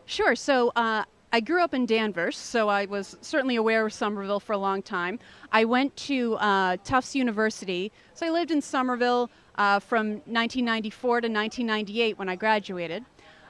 Sure. So I grew up in Danvers, so I was certainly aware of Somerville for a long time. I went to Tufts University, so I lived in Somerville from 1994 to 1998 when I graduated.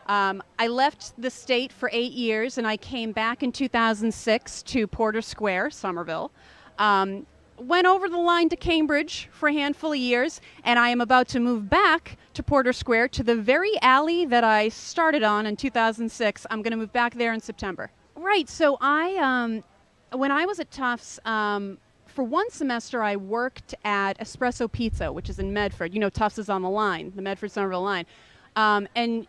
I left the state for 8 years, and I came back in 2006 to Porter Square, Somerville. Um, Went over the line to Cambridge for a handful of years, and I am about to move back to Porter Square to the very alley that I started on in 2006. I'm going to move back there in September. Right. So when I was at Tufts, for one semester, I worked at Espresso Pizza, which is in Medford. You know, Tufts is on the line, the Medford Somerville line, and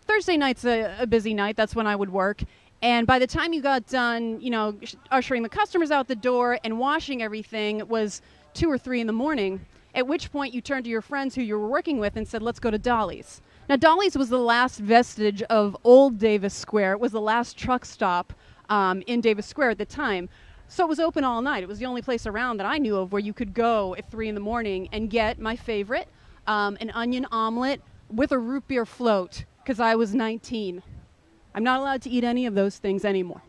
Thursday night's a busy night. That's when I would work. And by the time you got done, you know, ushering the customers out the door and washing everything, it was 2 or 3 in the morning, at which point you turned to your friends who you were working with and said, let's go to Dolly's. Now, Dolly's was the last vestige of old Davis Square. It was the last truck stop in Davis Square at the time. So it was open all night. It was the only place around that I knew of where you could go at 3 in the morning and get my favorite, an onion omelet with a root beer float, because I was 19. I'm not allowed to eat any of those things anymore.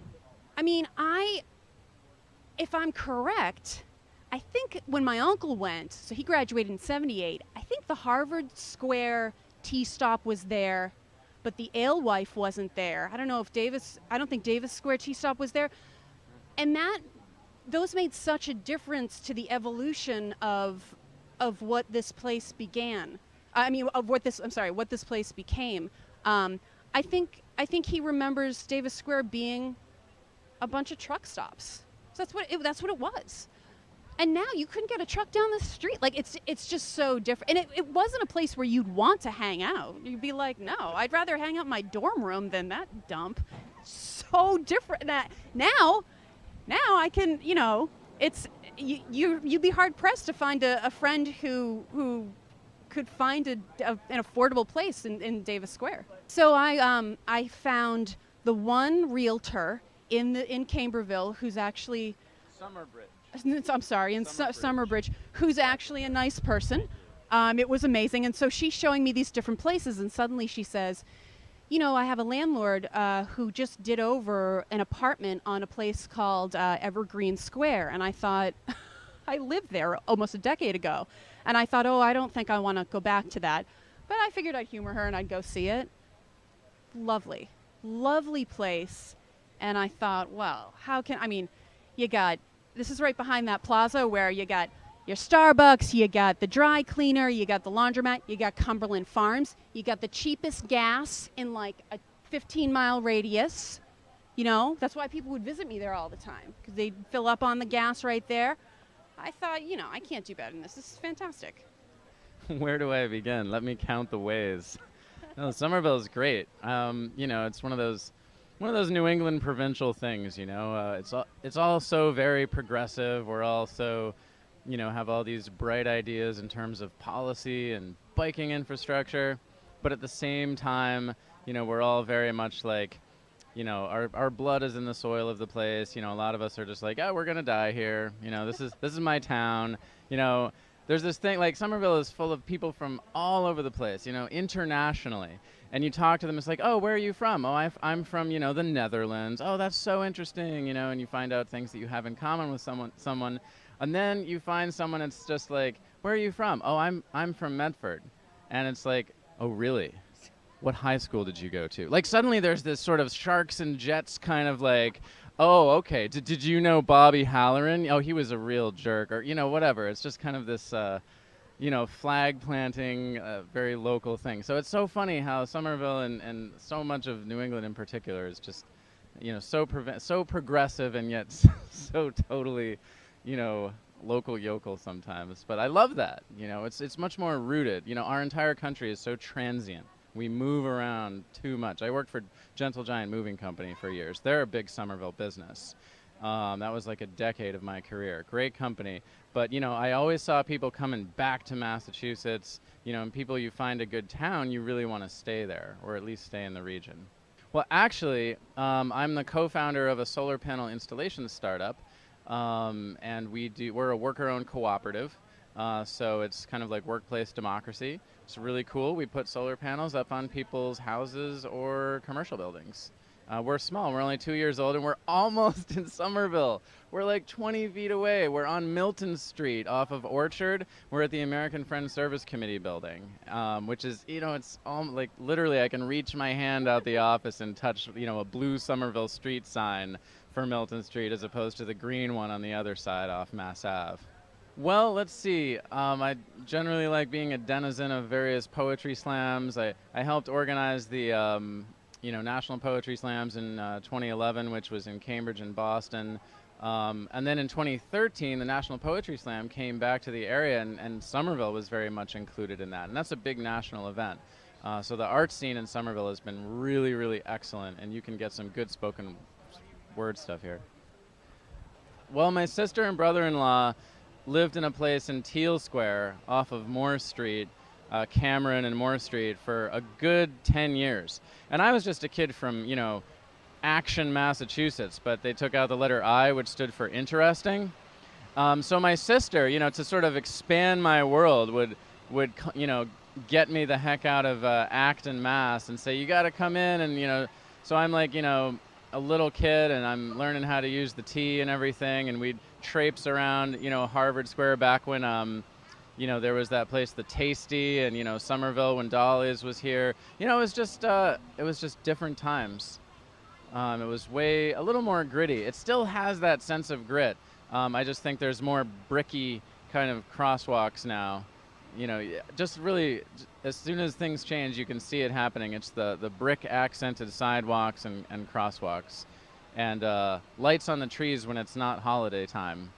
I mean, if I'm correct, I think when my uncle went, so he graduated in 78, I think the Harvard Square tea stop was there, but the alewife wasn't there. I don't know if I don't think Davis Square tea stop was there. And those made such a difference to the evolution of what this place began. What this place became. I think he remembers Davis Square being a bunch of truck stops. So that's what it was. And now you couldn't get a truck down the street. Like it's just so different. And it wasn't a place where you'd want to hang out. You'd be like, no, I'd rather hang out in my dorm room than that dump. So different. Now I can, you know, you'd be hard pressed to find a friend who could find an affordable place in Davis Square. So I found the one realtor in Camberville who's actually I'm sorry, in Somerbridge, who's actually a nice person. It was amazing, and so she's showing me these different places, and suddenly she says, you know, I have a landlord who just did over an apartment on a place called Evergreen Square, and I thought, I lived there almost a decade ago. And I thought, oh, I don't think I want to go back to that. But I figured I'd humor her and I'd go see it. Lovely. Lovely place. And I thought, well, this is right behind that plaza where you got your Starbucks, you got the dry cleaner, you got the laundromat, you got Cumberland Farms, you got the cheapest gas in like a 15-mile radius. You know, that's why people would visit me there all the time, because they'd fill up on the gas right there. I thought, you know, I can't do better than this. This is fantastic. Where do I begin? Let me count the ways. No, Somerville is great. You know, it's one of those New England provincial things. You know, it's all so very progressive. We're all so, you know, have all these bright ideas in terms of policy and biking infrastructure, but at the same time, you know, we're all very much like, you know, our blood is in the soil of the place. You know, a lot of us are just like, oh, we're gonna die here. You know, this is my town. You know, there's this thing, like Somerville is full of people from all over the place, you know, internationally. And you talk to them, it's like, oh, where are you from? Oh, I'm from, you know, the Netherlands. Oh, that's so interesting, you know, and you find out things that you have in common with someone. And then you find someone that's just like, where are you from? Oh, I'm from Medford. And it's like, oh, really? What high school did you go to? Like, suddenly there's this sort of sharks and jets kind of like, oh, okay, did you know Bobby Halloran? Oh, he was a real jerk, or, you know, whatever. It's just kind of this, you know, flag planting, very local thing. So it's so funny how Somerville and so much of New England in particular is just, you know, so progressive and yet so totally, you know, local yokel sometimes. But I love that, you know, it's much more rooted. You know, our entire country is so transient. We move around too much. I worked for Gentle Giant Moving Company for years. They're a big Somerville business. That was like a decade of my career. Great company. But, you know, I always saw people coming back to Massachusetts. You know, and people, you find a good town, you really want to stay there, or at least stay in the region. Well, actually, I'm the co-founder of a solar panel installation startup. And we're a worker-owned cooperative. So it's kind of like workplace democracy. It's really cool. We put solar panels up on people's houses or commercial buildings. We're small. We're only 2 years old, and we're almost in Somerville. We're like 20 feet away. We're on Milton Street off of Orchard. We're at the American Friends Service Committee building, which is, it's like literally I can reach my hand out the office and touch, a blue Somerville Street sign for Milton Street as opposed to the green one on the other side off Mass Ave. Well, let's see. I generally like being a denizen of various poetry slams. I helped organize the National Poetry Slams in 2011, which was in Cambridge and Boston. And then in 2013, the National Poetry Slam came back to the area, and Somerville was very much included in that. And that's a big national event. So the art scene in Somerville has been really, really excellent, and you can get some good spoken word stuff here. Well, my sister and brother-in-law lived in a place in Teal Square off of Moore Street, Cameron and Moore Street, for a good 10 years. And I was just a kid from, Action, Massachusetts, but they took out the letter I, which stood for interesting. So my sister, to sort of expand my world, would get me the heck out of Acton, Mass, and say, you got to come in, and, so I'm like, a little kid, and I'm learning how to use the T and everything, and we'd traipse around, Harvard Square back when, there was that place, the Tasty, and, Somerville when Dolly's was here. It was just different times. It was a little more gritty. It still has that sense of grit. I just think there's more bricky kind of crosswalks now. Just really, as soon as things change, you can see it happening. It's the brick accented sidewalks and crosswalks. And lights on the trees when it's not holiday time.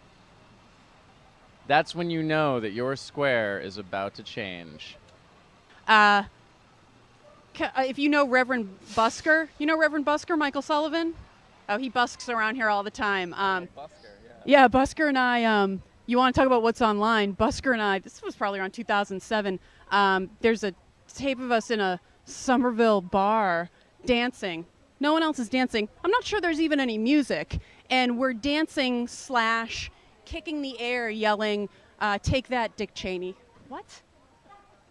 That's when you know that your square is about to change. If you know Reverend Busker, Reverend Busker, Michael Sullivan? Oh, he busks around here all the time. Busker, yeah, Busker and I, you want to talk about what's online? Busker and I, this was probably around 2007, there's a tape of us in a Somerville bar dancing. No one else is dancing. I'm not sure there's even any music. And we're dancing / kicking the air, yelling, take that, Dick Cheney. What?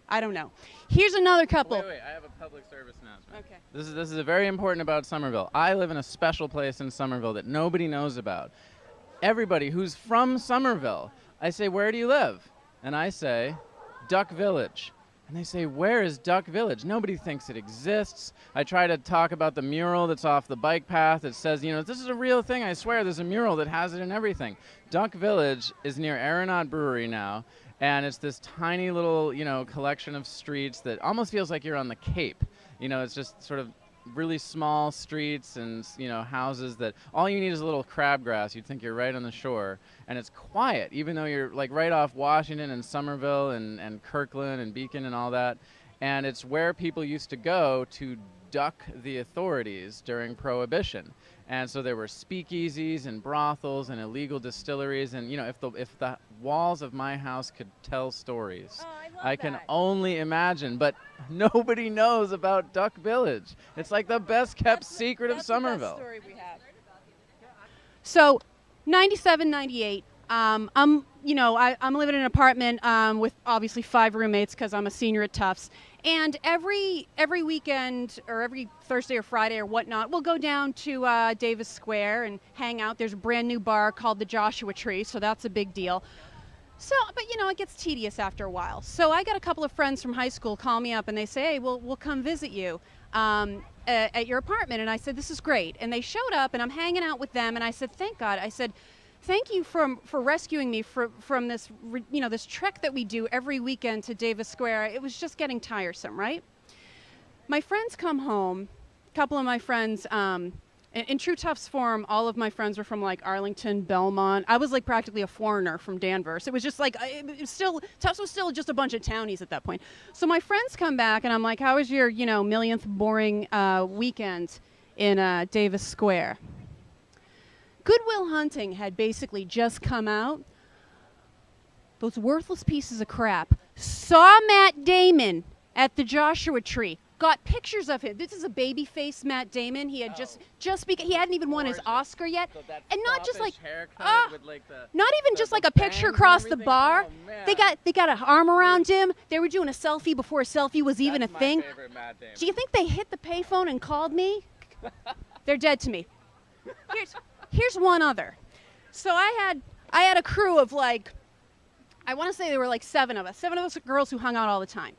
I don't know. Here's another couple. Wait, I have a public service announcement. Okay. This is a very important about Somerville. I live in a special place in Somerville that nobody knows about. Everybody who's from Somerville, I say, where do you live? And I say, Duck Village. And they say, where is Duck Village? Nobody thinks it exists. I try to talk about the mural that's off the bike path that says, this is a real thing. I swear there's a mural that has it and everything. Duck Village is near Aeronaut Brewery now. And it's this tiny little, collection of streets that almost feels like you're on the Cape. It's just sort of really small streets and, houses that all you need is a little crabgrass. You'd think you're right on the shore. And it's quiet, even though you're like right off Washington and Somerville and Kirkland and Beacon and all that. And it's where people used to go to duck the authorities during Prohibition. And so there were speakeasies and brothels and illegal distilleries. And, if the walls of my house could tell stories, I can only imagine. But nobody knows about Duck Village. It's like the best kept secret of Somerville. That's the best story we have. So, 97, 98. I'm living in an apartment with obviously 5 roommates because I'm a senior at Tufts. And every weekend or every Thursday or Friday or whatnot, we'll go down to Davis Square and hang out. There's a brand new bar called the Joshua Tree, so that's a big deal. So, but it gets tedious after a while. So I got a couple of friends from high school call me up and they say, hey, we'll come visit you at your apartment. And I said, this is great. And they showed up and I'm hanging out with them. And I said, thank God. I said, thank you for rescuing me from this, this trek that we do every weekend to Davis Square. It was just getting tiresome, right? My friends come home. A couple of my friends, in true Tufts form, all of my friends were from like Arlington, Belmont. I was like practically a foreigner from Danvers. It was just like, Tufts was still just a bunch of townies at that point. So my friends come back and I'm like, how was your, millionth boring weekend in Davis Square? Good Will Hunting had basically just come out. Those worthless pieces of crap saw Matt Damon at the Joshua Tree. Got pictures of him. This is a baby-faced Matt Damon. He had he hadn't even won his Oscar yet, so and not just like with like not even just like a picture across the bar. Oh, they got an arm around him. They were doing a selfie before a selfie was even a thing. Favorite Matt Damon. Do you think they hit the payphone and called me? They're dead to me. Here's one other. So I had a crew of like, I want to say there were like 7 of us girls who hung out all the time.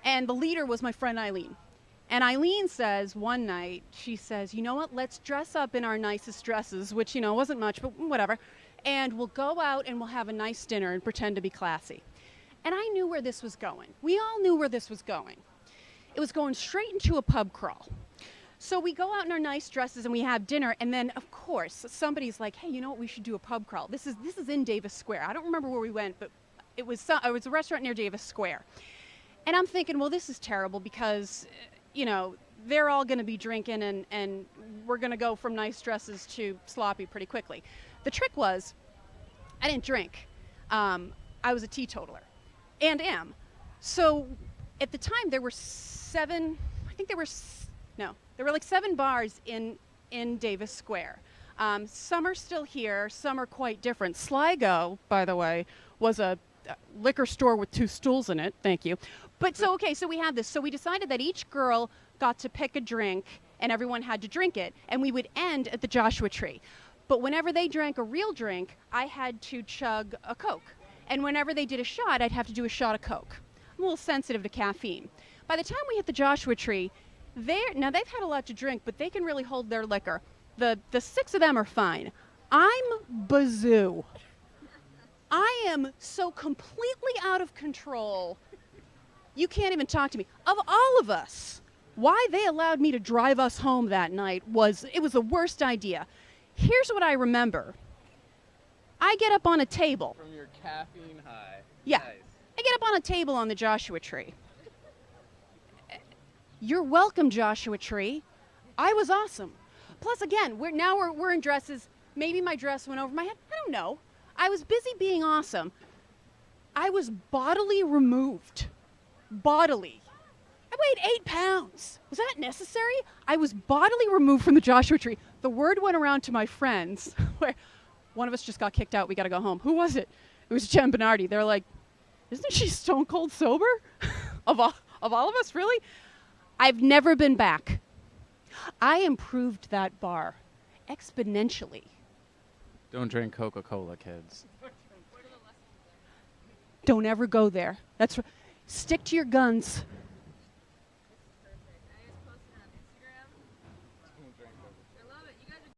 And the leader was my friend Eileen. And Eileen says one night, she says, you know what, let's dress up in our nicest dresses, which, you know, wasn't much, but whatever. And we'll go out and we'll have a nice dinner and pretend to be classy. And I knew where this was going. We all knew where this was going. It was going straight into a pub crawl. So we go out in our nice dresses and we have dinner, and then of course somebody's like, hey, you know what, we should do a pub crawl. This is in Davis Square. I don't remember where we went, but it was a restaurant near Davis Square. And I'm thinking, well, this is terrible because, you know, they're all going to be drinking and we're going to go from nice dresses to sloppy pretty quickly. The trick was, I didn't drink. I was a teetotaler and am. So at the time there were 7, I think there were like 7 bars in Davis Square. Some are still here, some are quite different. Sligo, by the way, was a liquor store with 2 stools in it. Thank you. But so we had this. So we decided that each girl got to pick a drink and everyone had to drink it, and we would end at the Joshua Tree. But whenever they drank a real drink, I had to chug a Coke. And whenever they did a shot, I'd have to do a shot of Coke. I'm a little sensitive to caffeine. By the time we hit the Joshua Tree, now they've had a lot to drink, but they can really hold their liquor. The 6 of them are fine. I'm bazoo. I am so completely out of control. You can't even talk to me. Of all of us, why they allowed me to drive us home that night was the worst idea. Here's what I remember. I get up on a table. From your caffeine high. Yeah. Nice. I get up on a table on the Joshua Tree. You're welcome, Joshua Tree. I was awesome. Plus, again, we're in dresses. Maybe my dress went over my head. I don't know. I was busy being awesome. I was bodily removed. Bodily. I weighed 8 pounds. Was that necessary? I was bodily removed from the Joshua Tree. The word went around to my friends, where one of us just got kicked out. We got to go home. Who was it? It was Jen Bernardi. They're like, isn't she stone cold sober? of all of us, really? I've never been back. I improved that bar exponentially. Don't drink Coca-Cola, kids. Don't ever go there. Stick to your guns.